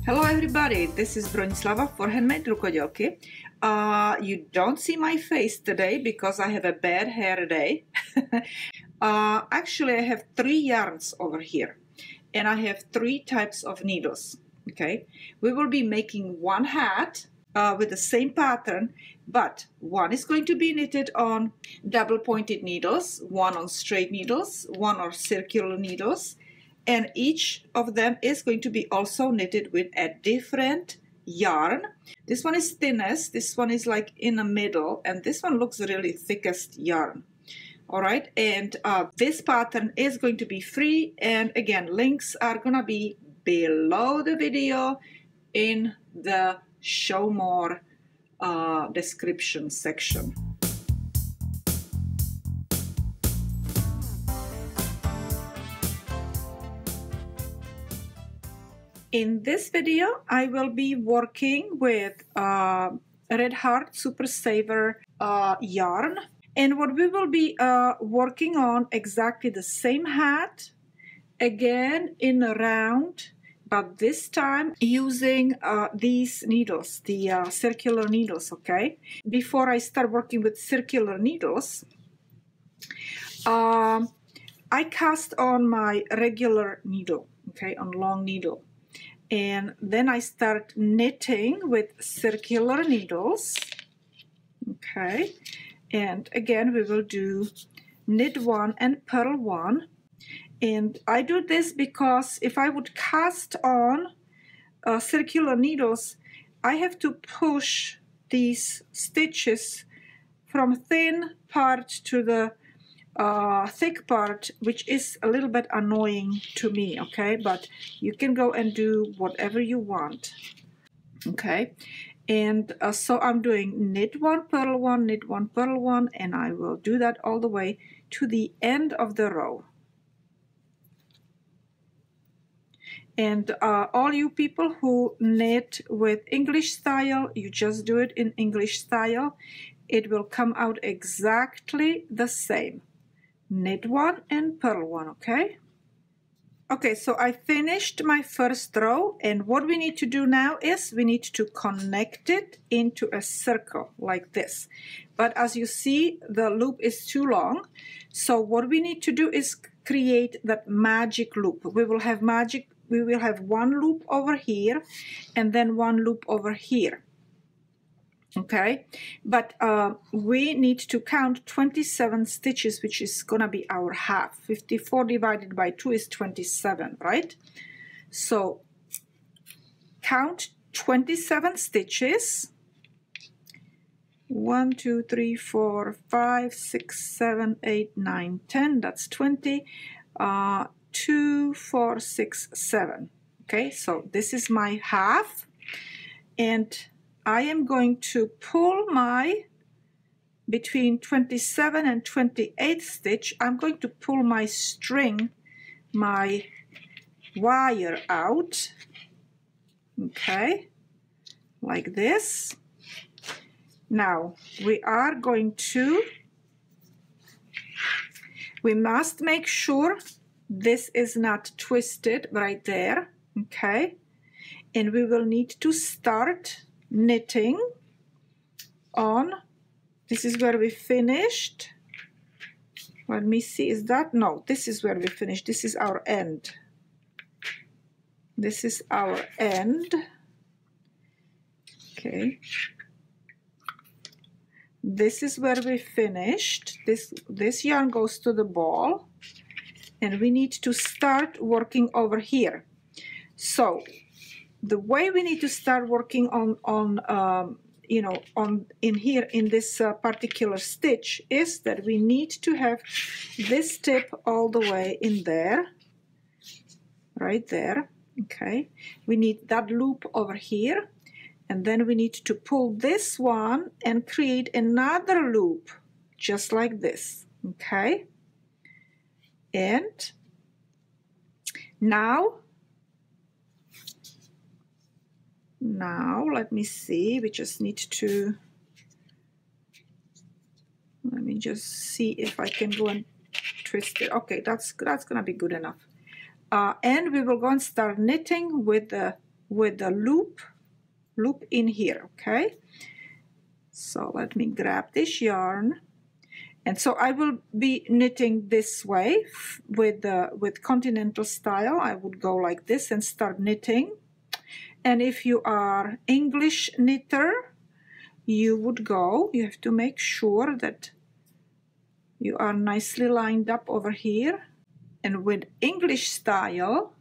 Hello everybody, this is Bronislava for HandMadeRukodelky. You don't see my face today because I have a bad hair day. Actually, I have 3 yarns over here and I have 3 types of needles. Okay, we will be making one hat with the same pattern, but one is going to be knitted on double pointed needles, one on straight needles, one on circular needles, and each of them is going to be also knitted with a different yarn. This one is thinnest, this one is like in the middle, and this one looks really thickest yarn. All right, and this pattern is going to be free, and again, links are gonna be below the video in the show more description section. In this video, I will be working with Red Heart Super Saver yarn, and what we will be working on exactly the same hat, again in a round, but this time using these needles, the circular needles. Okay, before I start working with circular needles, I cast on my regular needle, okay, on long needle. And then I start knitting with circular needles, okay, and again we will do knit 1 and purl 1. And I do this because if I would cast on circular needles, I have to push these stitches from thin part to the thick part, which is a little bit annoying to me, okay, but you can go and do whatever you want. Okay, and so I'm doing knit 1 purl 1, knit 1 purl 1, and I will do that all the way to the end of the row. And all you people who knit with English style, you just do it in English style. It will come out exactly the same. Knit 1 and purl 1, okay? Okay, so I finished my first row, and what we need to do now is we need to connect it into a circle like this. But as you see, the loop is too long, so what we need to do is create that magic loop. We will have one loop over here and then one loop over here. Okay, but we need to count 27 stitches, which is gonna be our half. 54 divided by 2 is 27, right? So count 27 stitches. 1, 2, 3, 4, 5, 6, 7, 8, 9, 10. That's 20. 2, 4, 6, 7. Okay, so this is my half, and I am going to pull my, between 27 and 28 stitch, I'm going to pull my string, my wire out, okay, like this. Now, we must make sure this is not twisted right there, okay, and we will need to start knitting on, this is where we finished. Let me see, is that, no, this is where we finished, this is our end. This is our end, okay. This is where we finished. This yarn goes to the ball, and we need to start working over here. So the way we need to start working in here in this particular stitch is that we need to have this tip all the way in there, right there, okay. We need that loop over here, and then we need to pull this one and create another loop just like this, okay. And now let me see, we just need to, let me just see if I can go and twist it. Okay, that's gonna be good enough. And we will go and start knitting with the with the loop in here, okay? So let me grab this yarn. And so I will be knitting this way with continental style. I would go like this and start knitting. And if you are English knitter, you have to make sure that you are nicely lined up over here. And with English style,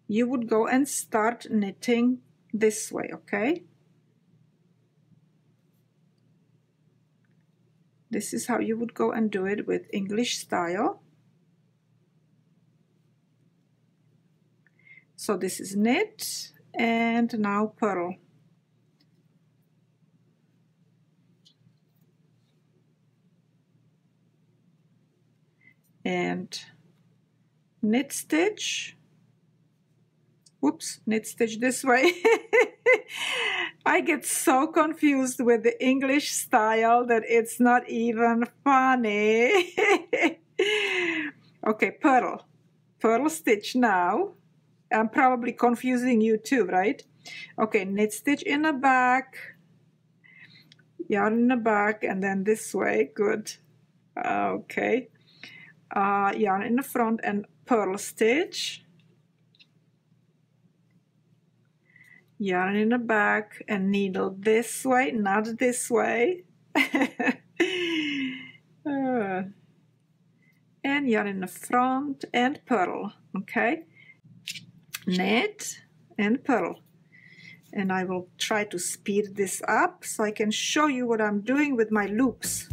you would go and start knitting this way, okay? This is how you would go and do it with English style. So this is knit and now purl. And knit stitch. Whoops, knit stitch this way. I get so confused with the English style that it's not even funny. Okay, purl stitch now. I'm probably confusing you too, right? Okay, knit stitch in the back, yarn in the back, and then this way. Good. Okay, yarn in the front and purl stitch. Yarn in the back and needle this way, not this way. And yarn in the front and purl, okay? Knit and purl. And I will try to speed this up so I can show you what I'm doing with my loops.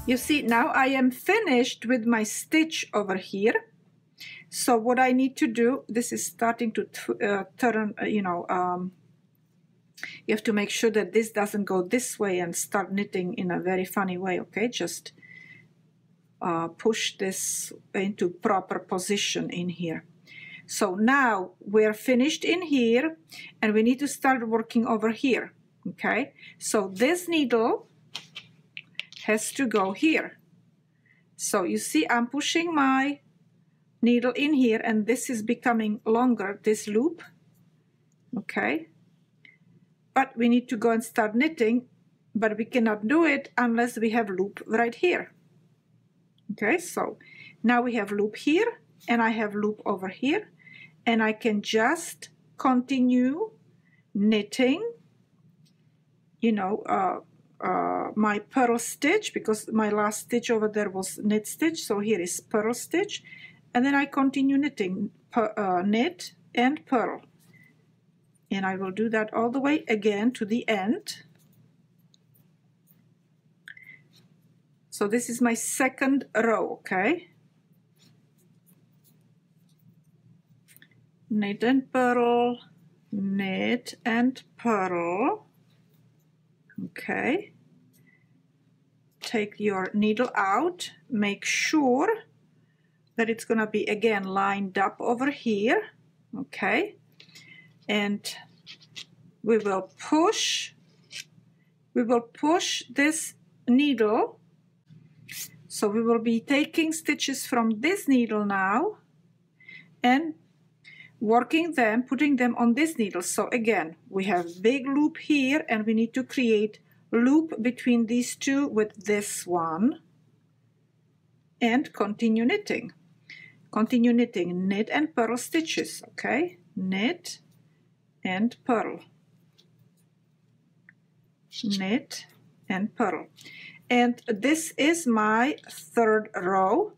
You see, now I am finished with my stitch over here. So what I need to do, this is starting to turn, you have to make sure that this doesn't go this way and start knitting in a very funny way, okay? Just push this into proper position in here. So now we're finished in here and we need to start working over here, okay? So this needle has to go here. So you see I'm pushing my needle in here and this is becoming longer, this loop, okay? But we need to go and start knitting, but we cannot do it unless we have loop right here. Okay, so now we have loop here and I have loop over here and I can just continue knitting, my purl stitch, because my last stitch over there was knit stitch, so here is purl stitch, and then I continue knitting, knit and purl, and I will do that all the way again to the end. So this is my second row, okay? Knit and purl, knit and purl. Okay, take your needle out, make sure that it's gonna be again lined up over here, okay, and we will push this needle. So we will be taking stitches from this needle now and working them, putting them on this needle. So again, we have big loop here and we need to create loop between these two with this one and continue knitting. Continue knitting, knit and purl stitches, okay? Knit and purl. Knit and purl. And this is my third row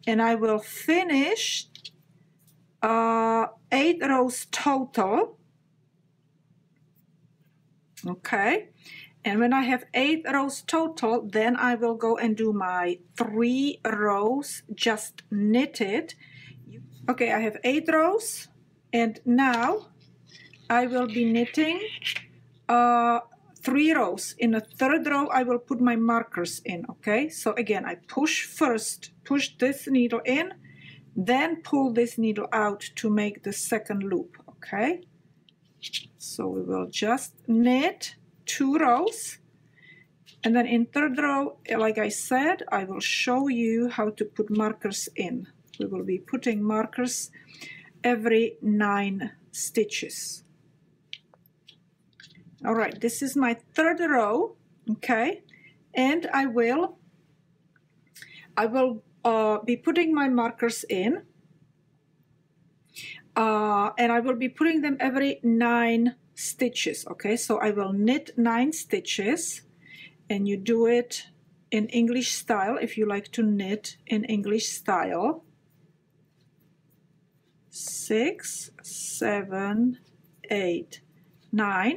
and I will finish 8 rows total, okay? And when I have 8 rows total, then I will go and do my 3 rows just knitted. Okay, I have 8 rows and now I will be knitting 3 rows. In the third row I will put my markers in, okay? So again, I push this needle in, then pull this needle out to make the second loop, okay? So we will just knit 2 rows And then in third row, like I said, I will show you how to put markers in. We will be putting markers every 9 stitches. All right, this is my third row, okay? And I will be putting my markers in, and I will be putting them every 9 stitches, okay? So I will knit 9 stitches, and you do it in English style if you like to knit in English style. 6, 7, 8, 9.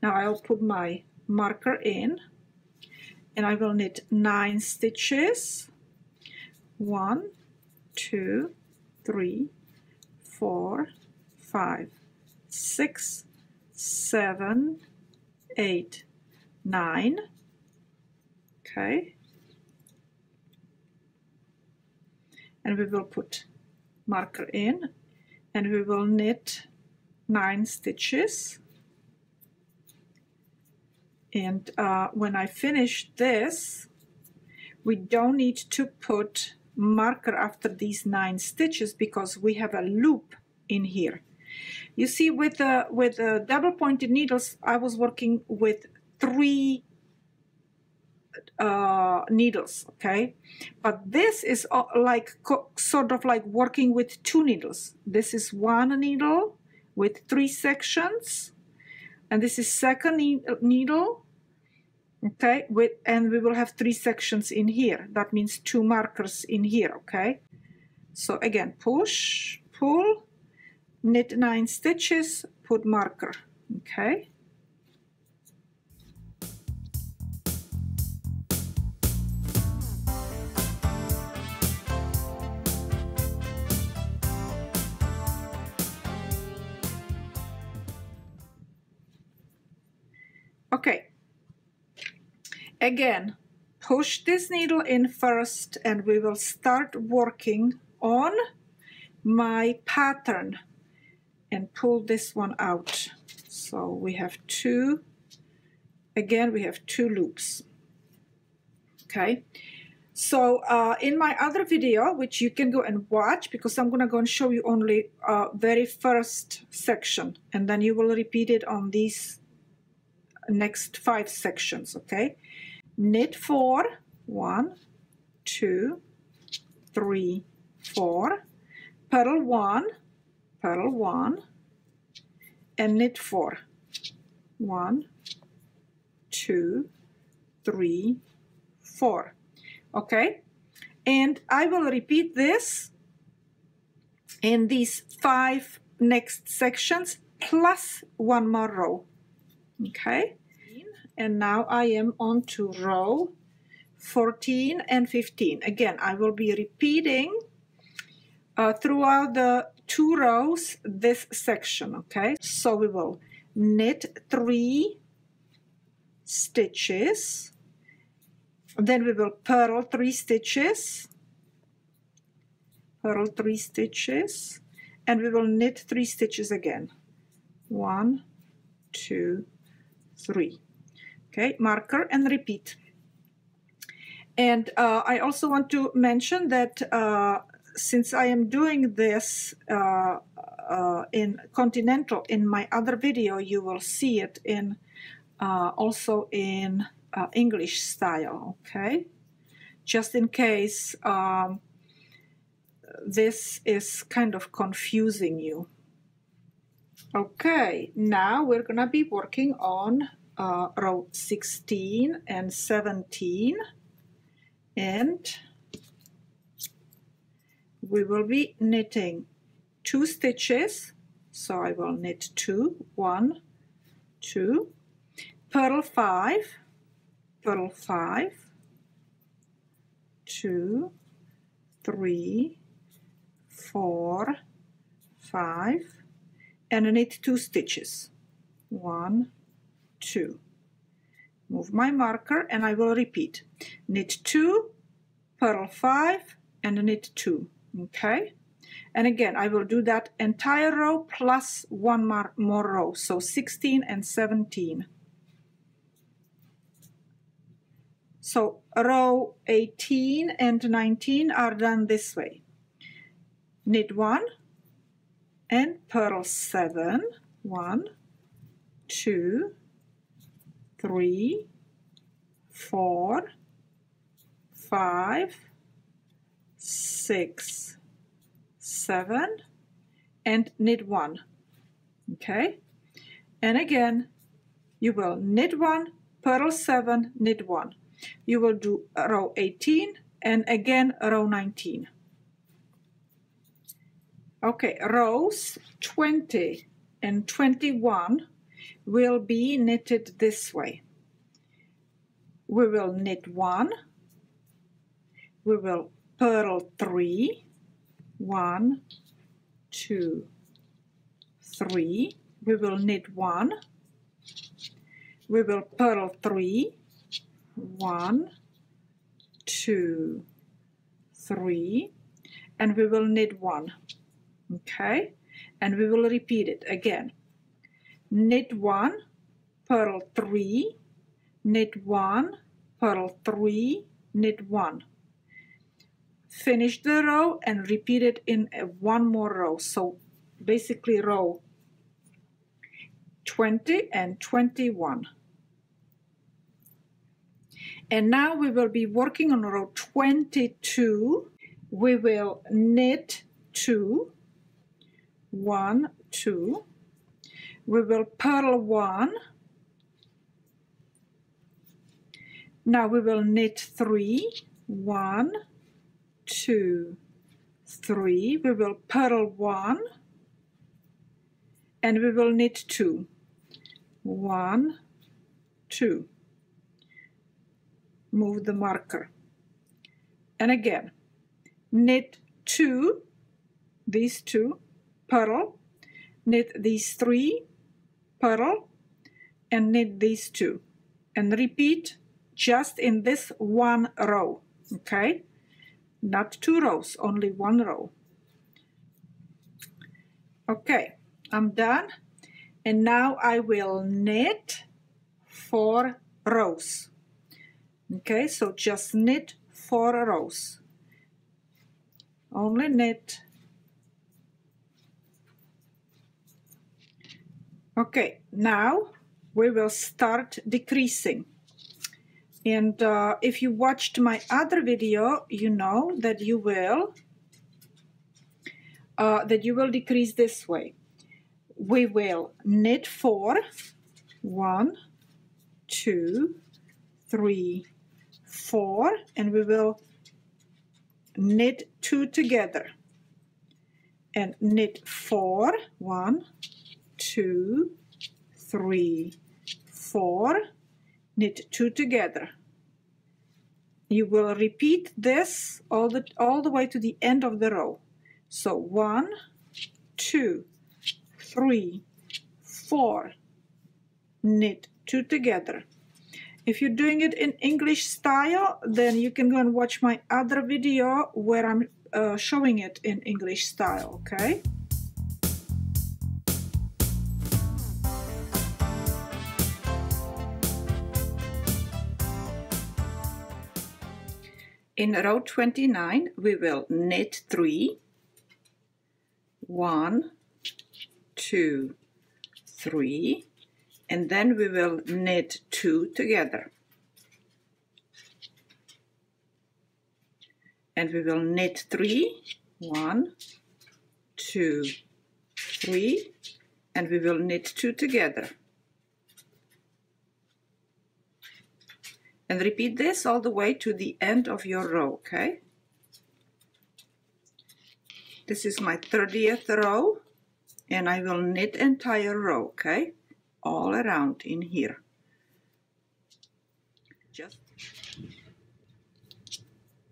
Now I'll put my marker in, and I will knit 9 stitches. 1, 2, 3, 4, 5, 6, 7, 8, 9. Okay. And we will put marker in, and we will knit 9 stitches. And when I finish this, we don't need to put marker after these 9 stitches because we have a loop in here. You see, with the double pointed needles, I was working with 3 needles, okay? But this is like sort of like working with 2 needles. This is 1 needle with 3 sections, and this is second needle, okay, and we will have 3 sections in here. That means 2 markers in here, okay? So again, push, pull, knit 9 stitches, put marker, okay? Okay, again, push this needle in first, and we will start working on my pattern and pull this one out. So we have 2, again, we have 2 loops. Okay, so in my other video, which you can go and watch, because I'm gonna go and show you only very first section, and then you will repeat it on these next 5 sections, okay? Knit 4, 1, 2, 3, 4, purl 1, and knit 4, 1, 2, 3, 4, okay? And I will repeat this in these 5 next sections plus 1 more row, okay? And now I am on to row 14 and 15. Again, I will be repeating throughout the 2 rows this section, okay? So we will knit 3 stitches, then we will purl 3 stitches, purl 3 stitches, and we will knit 3 stitches again. 1, 2, 3. Okay, marker and repeat. And I also want to mention that since I am doing this in Continental, in my other video, you will see it in also in English style, okay? Just in case this is kind of confusing you. Okay, now we're gonna be working on row 16 and 17, and we will be knitting 2 stitches. So I will knit 2, 1, 2, purl 5, 2, 3, 4, 5, and knit 2 stitches. 1, 2. Move my marker, and I will repeat. Knit 2, purl 5, and knit 2. Okay? And again, I will do that entire row plus 1 more row, so 16 and 17. So row 18 and 19 are done this way. Knit 1 and purl 7. 1, 2, 3, 4, 5, 6, 7, and knit 1. Okay, and again you will knit 1, purl 7, knit 1. You will do row 18 and again row 19. Okay, rows 20 and 21 will be knitted this way. We will knit 1, we will purl 3, 1, 2, 3, we will knit 1, we will purl 3, 1, 2, 3, and we will knit 1. Okay, and we will repeat it again. Knit 1, purl 3, knit 1, purl 3, knit 1. Finish the row and repeat it in one more row. So basically row 20 and 21. And now we will be working on row 22. We will knit 2, 1, 2. We will purl 1. Now we will knit 3, 1, 2, 3. We will purl 1 and we will knit 2, 1, 2. Move the marker. And again, knit 2, these 2, purl, knit these 3, purl, and knit these 2. And repeat just in this one row, okay? Not 2 rows, only 1 row. Okay, I'm done. And now I will knit 4 rows. Okay, so just knit 4 rows. Only knit. Okay, now we will start decreasing. And if you watched my other video, you know that you will decrease this way. We will knit 4, 1, 2, 3, 4, and we will knit 2 together. And knit 4, 1, 2, 3, 4, knit 2 together. You will repeat this all the way to the end of the row. So 1, 2, 3, 4, knit 2 together. If you're doing it in English style, then you can go and watch my other video where I'm showing it in English style, okay? In row 29, we will knit 3, 1, 2, 3, and then we will knit 2 together. And we will knit 3, 1, 2, 3, and we will knit 2 together. And repeat this all the way to the end of your row, okay? This is my 30th row, and I will knit entire row, okay? All around in here.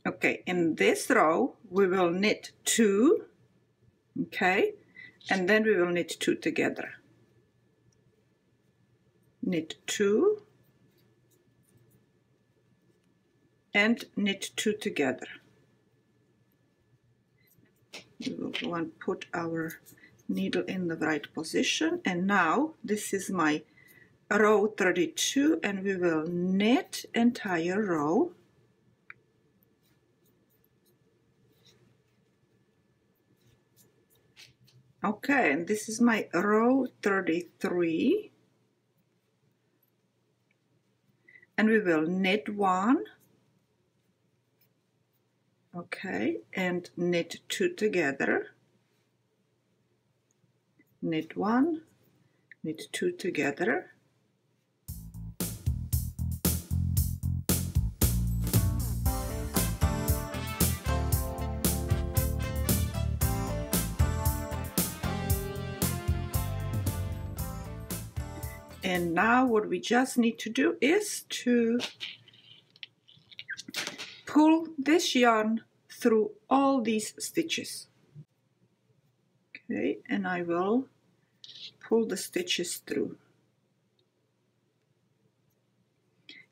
Okay, in this row, we will knit 2, okay? And then we will knit 2 together. Knit 2, and knit 2 together. We will go and put our needle in the right position, and now this is my row 32 and we will knit entire row. Okay, and this is my row 33, and we will knit 1, okay, and knit 2 together, knit 1, knit 2 together, and now what we just need to do is to pull this yarn through all these stitches. Okay, and I will pull the stitches through.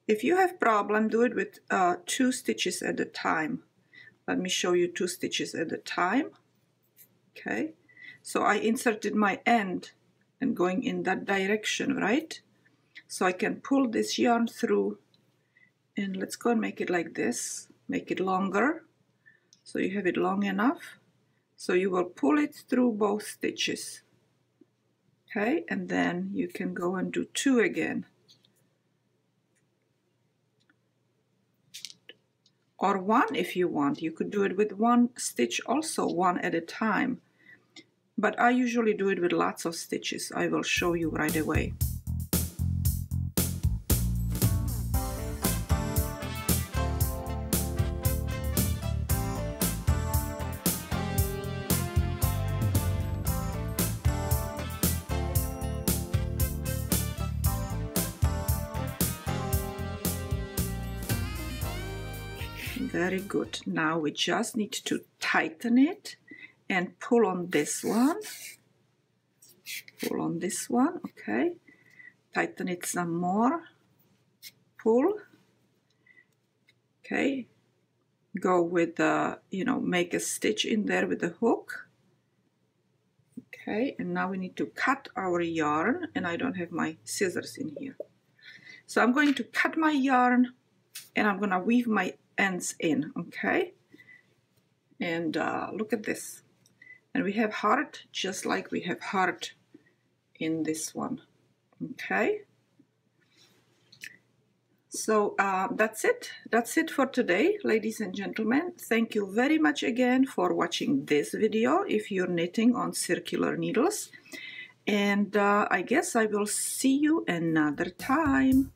If you have problem, do it with 2 stitches at a time. Let me show you 2 stitches at a time. Okay, so I inserted my end and going in that direction, right? So I can pull this yarn through, and let's go and make it like this, make it longer, so you have it long enough. So you will pull it through both stitches, okay, and then you can go and do 2 again. Or 1 if you want. You could do it with 1 stitch also, 1 at a time. But I usually do it with lots of stitches. I will show you right away. Very good. Now we just need to tighten it and pull on this one. Pull on this one, okay. Tighten it some more. Pull. Okay. Go with the, make a stitch in there with the hook. Okay, and now we need to cut our yarn, and I don't have my scissors in here. So I'm going to cut my yarn, and I'm going to weave my ends in, okay? And look at this. And we have heart just like we have heart in this one, okay? So that's it. That's it for today, ladies and gentlemen. Thank you very much again for watching this video if you're knitting on circular needles. And I guess I will see you another time.